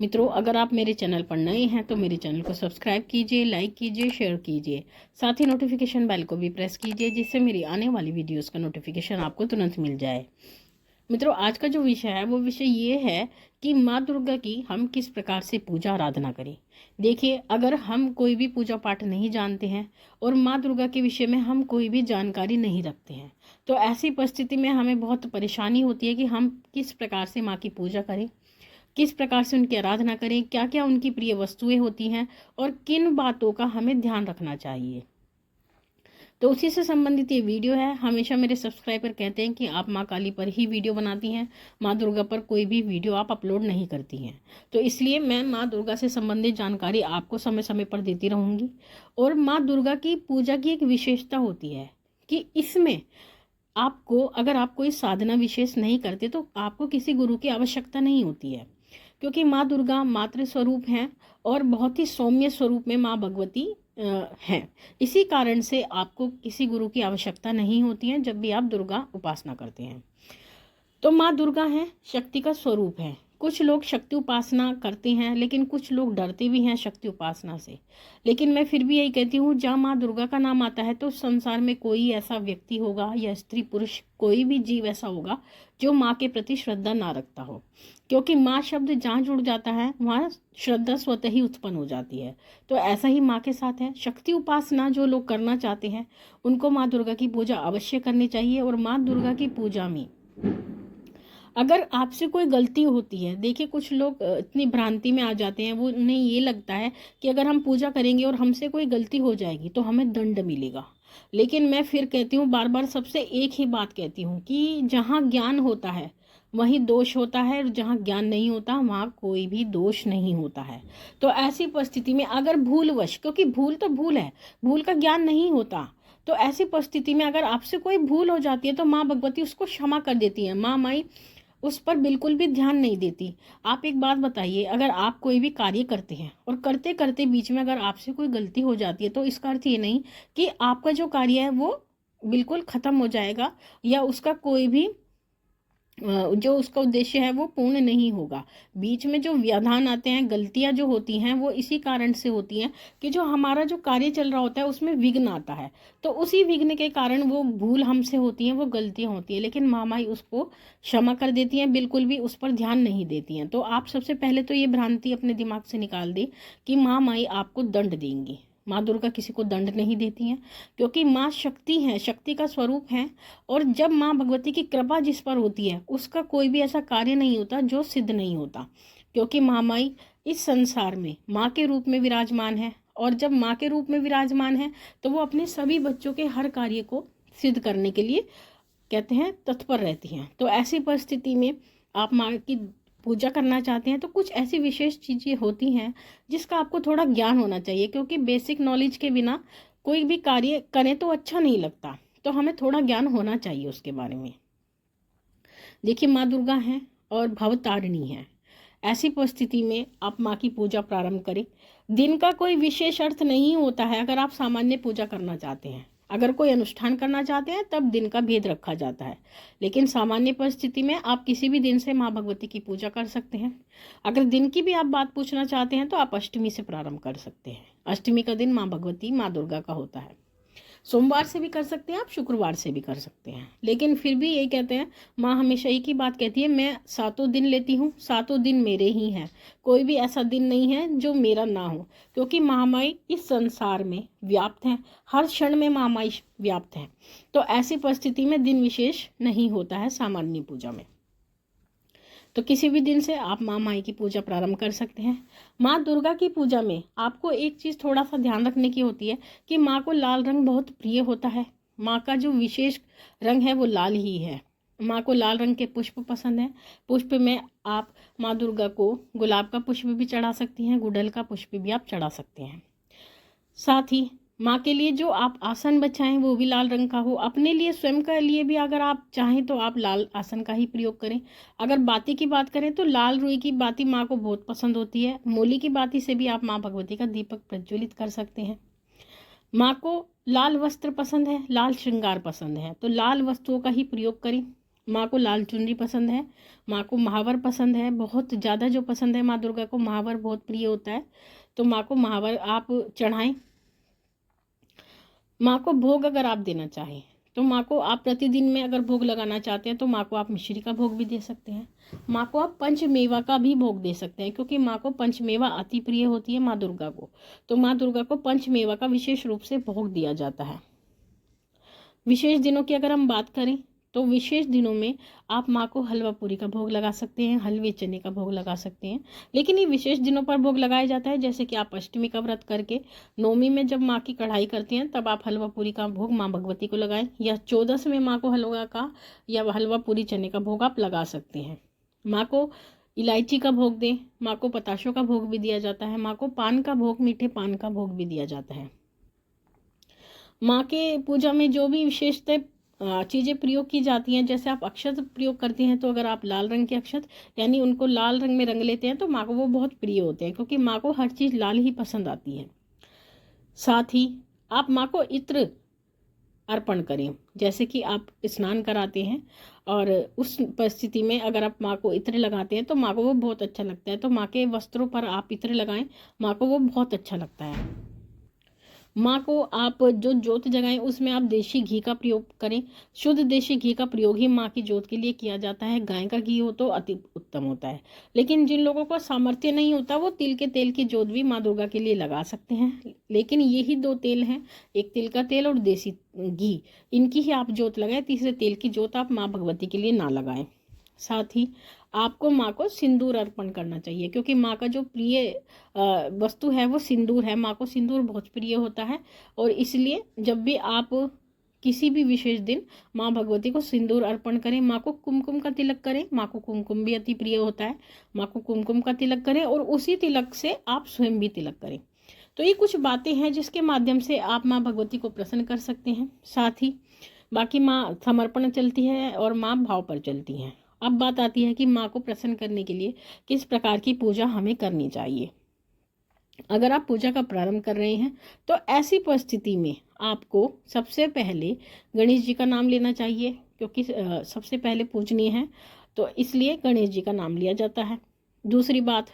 मित्रों, अगर आप मेरे चैनल पर नए हैं तो मेरे चैनल को सब्सक्राइब कीजिए, लाइक कीजिए, शेयर कीजिए। साथ ही नोटिफिकेशन बेल को भी प्रेस कीजिए, जिससे मेरी आने वाली वीडियोस का नोटिफिकेशन आपको तुरंत मिल जाए। मित्रों, आज का जो विषय है वो विषय ये है कि माँ दुर्गा की हम किस प्रकार से पूजा आराधना करें। देखिए, अगर हम कोई भी पूजा पाठ नहीं जानते हैं और माँ दुर्गा के विषय में हम कोई भी जानकारी नहीं रखते हैं, तो ऐसी परिस्थिति में हमें बहुत परेशानी होती है कि हम किस प्रकार से माँ की पूजा करें, किस प्रकार से उनकी आराधना करें, क्या क्या उनकी प्रिय वस्तुएं होती हैं और किन बातों का हमें ध्यान रखना चाहिए। तो उसी से संबंधित ये वीडियो है। हमेशा मेरे सब्सक्राइबर कहते हैं कि आप माँ काली पर ही वीडियो बनाती हैं, माँ दुर्गा पर कोई भी वीडियो आप अपलोड नहीं करती हैं। तो इसलिए मैं माँ दुर्गा से संबंधित जानकारी आपको समय समय पर देती रहूँगी। और माँ दुर्गा की पूजा की एक विशेषता होती है कि इसमें आपको, अगर आप कोई साधना विशेष नहीं करते तो आपको किसी गुरु की आवश्यकता नहीं होती है, क्योंकि माँ दुर्गा मातृ स्वरूप हैं और बहुत ही सौम्य स्वरूप में माँ भगवती हैं। इसी कारण से आपको किसी गुरु की आवश्यकता नहीं होती है जब भी आप दुर्गा उपासना करते हैं। तो माँ दुर्गा है, शक्ति का स्वरूप है। कुछ लोग शक्ति उपासना करते हैं, लेकिन कुछ लोग डरते भी हैं शक्ति उपासना से। लेकिन मैं फिर भी यही कहती हूँ, जहाँ माँ दुर्गा का नाम आता है तो संसार में कोई ऐसा व्यक्ति होगा या स्त्री पुरुष कोई भी जीव ऐसा होगा जो माँ के प्रति श्रद्धा ना रखता हो, क्योंकि माँ शब्द जहाँ जुड़ जाता है वहाँ श्रद्धा स्वतः ही उत्पन्न हो जाती है। तो ऐसा ही माँ के साथ है। शक्ति उपासना जो लोग करना चाहते हैं उनको माँ दुर्गा की पूजा अवश्य करनी चाहिए। और माँ दुर्गा की पूजा में अगर आपसे कोई गलती होती है, देखिए कुछ लोग इतनी भ्रांति में आ जाते हैं, वो उन्हें ये लगता है कि अगर हम पूजा करेंगे और हमसे कोई गलती हो जाएगी तो हमें दंड मिलेगा। लेकिन मैं फिर कहती हूँ, बार बार सबसे एक ही बात कहती हूँ कि जहाँ ज्ञान होता है वहीं दोष होता है, और जहाँ ज्ञान नहीं होता वहाँ कोई भी दोष नहीं होता है। तो ऐसी परिस्थिति में अगर भूलवश, क्योंकि भूल तो भूल है, भूल का ज्ञान नहीं होता, तो ऐसी परिस्थिति में अगर आपसे कोई भूल हो जाती है तो माँ भगवती उसको क्षमा कर देती है। माँ माई उस पर बिल्कुल भी ध्यान नहीं देती। आप एक बात बताइए, अगर आप कोई भी कार्य करते हैं और करते करते बीच में अगर आपसे कोई गलती हो जाती है तो इसका अर्थ ये नहीं कि आपका जो कार्य है वो बिल्कुल ख़त्म हो जाएगा या उसका कोई भी जो उसका उद्देश्य है वो पूर्ण नहीं होगा। बीच में जो व्यवधान आते हैं, गलतियां जो होती हैं, वो इसी कारण से होती हैं कि जो हमारा जो कार्य चल रहा होता है उसमें विघ्न आता है। तो उसी विघ्न के कारण वो भूल हमसे होती हैं, वो गलतियां होती हैं, लेकिन माँ माई उसको क्षमा कर देती हैं, बिल्कुल भी उस पर ध्यान नहीं देती हैं। तो आप सबसे पहले तो ये भ्रांति अपने दिमाग से निकाल दें कि माँ माई आपको दंड देंगी। माँ दुर्गा किसी को दंड नहीं देती हैं, क्योंकि माँ शक्ति है, शक्ति का स्वरूप है। और जब माँ भगवती की कृपा जिस पर होती है उसका कोई भी ऐसा कार्य नहीं होता जो सिद्ध नहीं होता, क्योंकि महामाई इस संसार में माँ के रूप में विराजमान है। और जब माँ के रूप में विराजमान है तो वो अपने सभी बच्चों के हर कार्य को सिद्ध करने के लिए, कहते हैं, तत्पर रहती हैं। तो ऐसी परिस्थिति में आप माँ की पूजा करना चाहते हैं तो कुछ ऐसी विशेष चीज़ें होती हैं जिसका आपको थोड़ा ज्ञान होना चाहिए, क्योंकि बेसिक नॉलेज के बिना कोई भी कार्य करें तो अच्छा नहीं लगता। तो हमें थोड़ा ज्ञान होना चाहिए उसके बारे में। देखिए, माँ दुर्गा हैं और भवतारिणी हैं। ऐसी परिस्थिति में आप माँ की पूजा प्रारंभ करें। दिन का कोई विशेष अर्थ नहीं होता है। अगर आप सामान्य पूजा करना चाहते हैं, अगर कोई अनुष्ठान करना चाहते हैं, तब दिन का भेद रखा जाता है। लेकिन सामान्य परिस्थिति में आप किसी भी दिन से माँ भगवती की पूजा कर सकते हैं। अगर दिन की भी आप बात पूछना चाहते हैं तो आप अष्टमी से प्रारंभ कर सकते हैं। अष्टमी का दिन माँ भगवती, माँ दुर्गा का होता है। सोमवार से भी कर सकते हैं आप, शुक्रवार से भी कर सकते हैं। लेकिन फिर भी यही कहते हैं, माँ हमेशा एक ही बात कहती है, मैं 7 दिन लेती हूँ, 7 दिन मेरे ही हैं, कोई भी ऐसा दिन नहीं है जो मेरा ना हो, क्योंकि महामाई इस संसार में व्याप्त हैं, हर क्षण में महामाई व्याप्त हैं। तो ऐसी परिस्थिति में दिन विशेष नहीं होता है सामान्य पूजा में। तो किसी भी दिन से आप माँ माई की पूजा प्रारंभ कर सकते हैं। माँ दुर्गा की पूजा में आपको एक चीज़ थोड़ा सा ध्यान रखने की होती है कि माँ को लाल रंग बहुत प्रिय होता है। माँ का जो विशेष रंग है वो लाल ही है। माँ को लाल रंग के पुष्प पसंद हैं। पुष्प में आप माँ दुर्गा को गुलाब का पुष्प भी चढ़ा सकती हैं, गुड़हल का पुष्प भी आप चढ़ा सकते हैं। साथ ही माँ के लिए जो आप आसन बछाएं वो भी लाल रंग का हो। अपने लिए, स्वयं के लिए भी अगर आप चाहें तो आप लाल आसन का ही प्रयोग करें। अगर बाती की बात करें तो लाल रुई की बाती माँ को बहुत पसंद होती है। मूली की बाती से भी आप माँ भगवती का दीपक प्रज्वलित कर सकते हैं। माँ को लाल वस्त्र पसंद है, लाल श्रृंगार पसंद है, तो लाल वस्तुओं का ही प्रयोग करें। माँ को लाल चुनरी पसंद है, माँ को महावर पसंद है, बहुत ज़्यादा जो पसंद है माँ दुर्गा को महावर बहुत प्रिय होता है, तो माँ को महावर आप चढ़ाएं। माँ को भोग अगर आप देना चाहें तो माँ को आप प्रतिदिन में अगर भोग लगाना चाहते हैं तो माँ को आप मिश्री का भोग भी दे सकते हैं। माँ को आप पंचमेवा का भी भोग दे सकते हैं, क्योंकि माँ को पंचमेवा अति प्रिय होती है माँ दुर्गा को, तो माँ दुर्गा को पंचमेवा का विशेष रूप से भोग दिया जाता है। विशेष दिनों की अगर हम बात करें तो विशेष दिनों में आप माँ को हलवा पूरी का भोग लगा सकते हैं, हलवे चने का भोग लगा सकते हैं, लेकिन ये विशेष दिनों पर भोग लगाया जाता है। जैसे कि आप अष्टमी का व्रत करके नवमी में जब माँ की कढ़ाई करते हैं तब आप हलवा पूरी का भोग माँ भगवती को लगाएं, या 14 में माँ को हलवा का या हलवा पूरी चने का भोग आप लगा सकते हैं। माँ को इलायची का भोग दें, माँ को पताशों का भोग भी दिया जाता है, माँ को पान का भोग, मीठे पान का भोग भी दिया जाता है। माँ के पूजा में जो भी विशेषतः चीज़ें प्रयोग की जाती हैं, जैसे आप अक्षत प्रयोग करते हैं तो अगर आप लाल रंग के अक्षत यानी उनको लाल रंग में रंग लेते हैं तो माँ को वो बहुत प्रिय होते हैं, क्योंकि माँ को हर चीज़ लाल ही पसंद आती है। साथ ही आप माँ को इत्र अर्पण करें, जैसे कि आप स्नान कराते हैं और उस परिस्थिति में अगर आप माँ को इत्र लगाते हैं तो माँ को वो बहुत अच्छा लगता है, तो माँ के वस्त्रों पर आप इत्र लगाएं, माँ को वो बहुत अच्छा लगता है। माँ को आप जो जोत जगाएं उसमें आप देशी घी का प्रयोग करें। शुद्ध देशी घी का प्रयोग ही माँ की जोत के लिए किया जाता है। गाय का घी हो तो अति उत्तम होता है, लेकिन जिन लोगों को सामर्थ्य नहीं होता वो तिल के तेल की जोत भी माँ दुर्गा के लिए लगा सकते हैं, लेकिन यही 2 तेल हैं, एक तिल का तेल और देसी घी, इनकी ही आप जोत लगाएं। तीसरे तेल की जोत आप माँ भगवती के लिए ना लगाएं। साथ ही आपको माँ को सिंदूर अर्पण करना चाहिए, क्योंकि माँ का जो प्रिय वस्तु है वो सिंदूर है। माँ को सिंदूर बहुत प्रिय होता है, और इसलिए जब भी आप किसी भी विशेष दिन माँ भगवती को सिंदूर अर्पण करें। माँ को कुमकुम का तिलक करें, माँ को कुमकुम भी अति प्रिय होता है। माँ को कुमकुम का तिलक करें और उसी तिलक से आप स्वयं भी तिलक करें। तो ये कुछ बातें हैं जिसके माध्यम से आप माँ भगवती को प्रसन्न कर सकते हैं। साथ ही बाकी माँ समर्पण चलती है और माँ भाव पर चलती हैं। अब बात आती है कि माँ को प्रसन्न करने के लिए किस प्रकार की पूजा हमें करनी चाहिए। अगर आप पूजा का प्रारंभ कर रहे हैं तो ऐसी परिस्थिति में आपको सबसे पहले गणेश जी का नाम लेना चाहिए, क्योंकि सबसे पहले पूजनीय है, तो इसलिए गणेश जी का नाम लिया जाता है। दूसरी बात,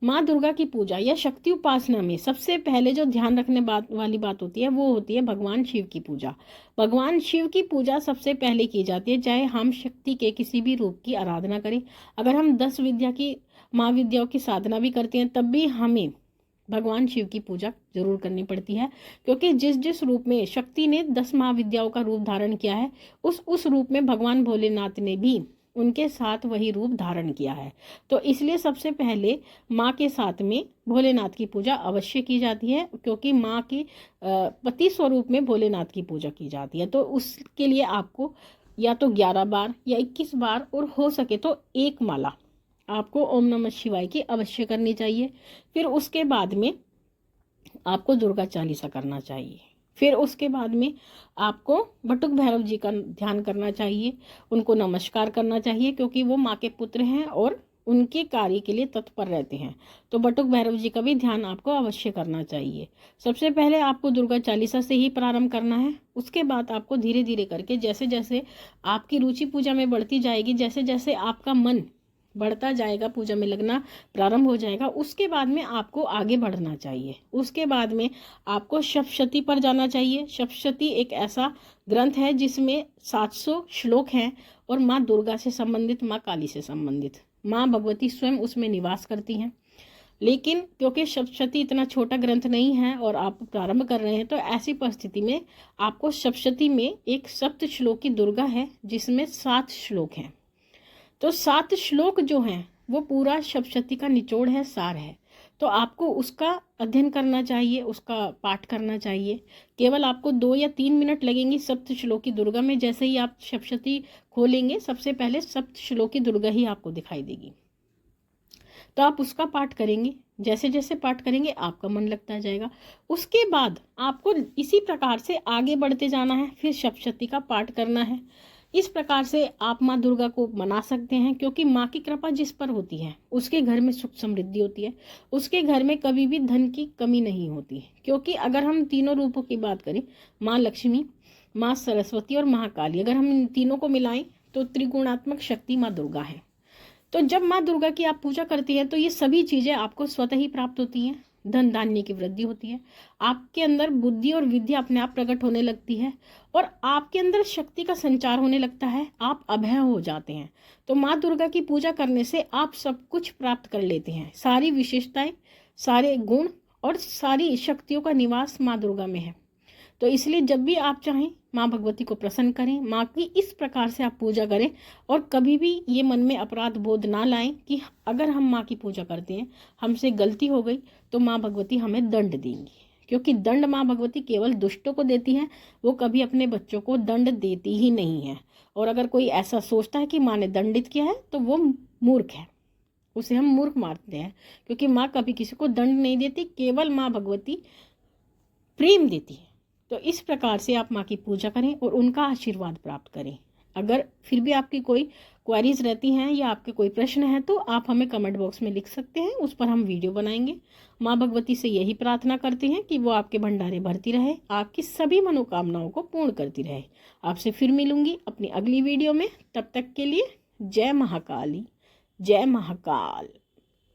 माँ दुर्गा की पूजा या शक्ति उपासना में सबसे पहले जो ध्यान रखने वाली बात होती है वो होती है भगवान शिव की पूजा। भगवान शिव की पूजा सबसे पहले की जाती है, चाहे हम शक्ति के किसी भी रूप की आराधना करें। अगर हम 10 विद्या की महाविद्याओं की साधना भी करते हैं तब भी हमें भगवान शिव की पूजा जरूर करनी पड़ती है, क्योंकि जिस जिस रूप में शक्ति ने 10 महाविद्याओं का रूप धारण किया है उस रूप में भगवान भोलेनाथ ने भी उनके साथ वही रूप धारण किया है। तो इसलिए सबसे पहले माँ के साथ में भोलेनाथ की पूजा अवश्य की जाती है, क्योंकि माँ की पति स्वरूप में भोलेनाथ की पूजा की जाती है। तो उसके लिए आपको या तो 11 बार या 21 बार और हो सके तो 1 माला आपको ओम नमः शिवाय की अवश्य करनी चाहिए। फिर उसके बाद में आपको दुर्गा चालीसा करना चाहिए। फिर उसके बाद में आपको बटुक भैरव जी का ध्यान करना चाहिए, उनको नमस्कार करना चाहिए, क्योंकि वो माँ के पुत्र हैं और उनके कार्य के लिए तत्पर रहते हैं। तो बटुक भैरव जी का भी ध्यान आपको अवश्य करना चाहिए। सबसे पहले आपको दुर्गा चालीसा से ही प्रारंभ करना है। उसके बाद आपको धीरे धीरे करके जैसे जैसे आपकी रुचि पूजा में बढ़ती जाएगी, जैसे जैसे आपका मन बढ़ता जाएगा, पूजा में लगना प्रारंभ हो जाएगा, उसके बाद में आपको आगे बढ़ना चाहिए। उसके बाद में आपको सप्तशती पर जाना चाहिए। सप्तशती एक ऐसा ग्रंथ है जिसमें 700 श्लोक हैं और माँ दुर्गा से संबंधित, माँ काली से संबंधित, माँ भगवती स्वयं उसमें निवास करती हैं। लेकिन क्योंकि सप्तशती इतना छोटा ग्रंथ नहीं है और आप प्रारंभ कर रहे हैं, तो ऐसी परिस्थिति में आपको सप्तशती में एक सप्त श्लोकी दुर्गा है जिसमें 7 श्लोक हैं। तो 7 श्लोक जो हैं वो पूरा सप्तशती का निचोड़ है, सार है। तो आपको उसका अध्ययन करना चाहिए, उसका पाठ करना चाहिए। केवल आपको 2 या 3 मिनट लगेंगे सप्त श्लोकी दुर्गा में। जैसे ही आप सप्तशती खोलेंगे सबसे पहले सप्त श्लोकी दुर्गा ही आपको दिखाई देगी, तो आप उसका पाठ करेंगे। जैसे जैसे पाठ करेंगे आपका मन लगता जाएगा। उसके बाद आपको इसी प्रकार से आगे बढ़ते जाना है, फिर सप्तशती का पाठ करना है। इस प्रकार से आप माँ दुर्गा को मना सकते हैं, क्योंकि माँ की कृपा जिस पर होती है उसके घर में सुख समृद्धि होती है, उसके घर में कभी भी धन की कमी नहीं होती। क्योंकि अगर हम तीनों रूपों की बात करें, माँ लक्ष्मी, माँ सरस्वती और महाकाली, अगर हम इन तीनों को मिलाएं तो त्रिगुणात्मक शक्ति माँ दुर्गा है। तो जब माँ दुर्गा की आप पूजा करती हैं तो ये सभी चीज़ें आपको स्वतः ही प्राप्त होती हैं। धन धान्य की वृद्धि होती है, आपके अंदर बुद्धि और विद्या अपने आप प्रकट होने लगती है और आपके अंदर शक्ति का संचार होने लगता है, आप अभय हो जाते हैं। तो माँ दुर्गा की पूजा करने से आप सब कुछ प्राप्त कर लेते हैं। सारी विशेषताएं, सारे गुण और सारी शक्तियों का निवास माँ दुर्गा में है। तो इसलिए जब भी आप चाहें माँ भगवती को प्रसन्न करें, माँ की इस प्रकार से आप पूजा करें और कभी भी ये मन में अपराध बोध ना लाएं कि अगर हम माँ की पूजा करते हैं, हमसे गलती हो गई तो माँ भगवती हमें दंड देंगी। क्योंकि दंड माँ भगवती केवल दुष्टों को देती हैं, वो कभी अपने बच्चों को दंड देती ही नहीं है। और अगर कोई ऐसा सोचता है कि माँ ने दंडित किया है तो वो मूर्ख है, उसे हम मूर्ख मानते हैं। क्योंकि माँ कभी किसी को दंड नहीं देती, केवल माँ भगवती प्रेम देती है। तो इस प्रकार से आप माँ की पूजा करें और उनका आशीर्वाद प्राप्त करें। अगर फिर भी आपकी कोई क्वेरीज रहती हैं या आपके कोई प्रश्न हैं तो आप हमें कमेंट बॉक्स में लिख सकते हैं, उस पर हम वीडियो बनाएंगे। माँ भगवती से यही प्रार्थना करते हैं कि वो आपके भंडारे भरती रहे, आपकी सभी मनोकामनाओं को पूर्ण करती रहे। आपसे फिर मिलूंगी अपनी अगली वीडियो में, तब तक के लिए जय महाकाली, जय महाकाल।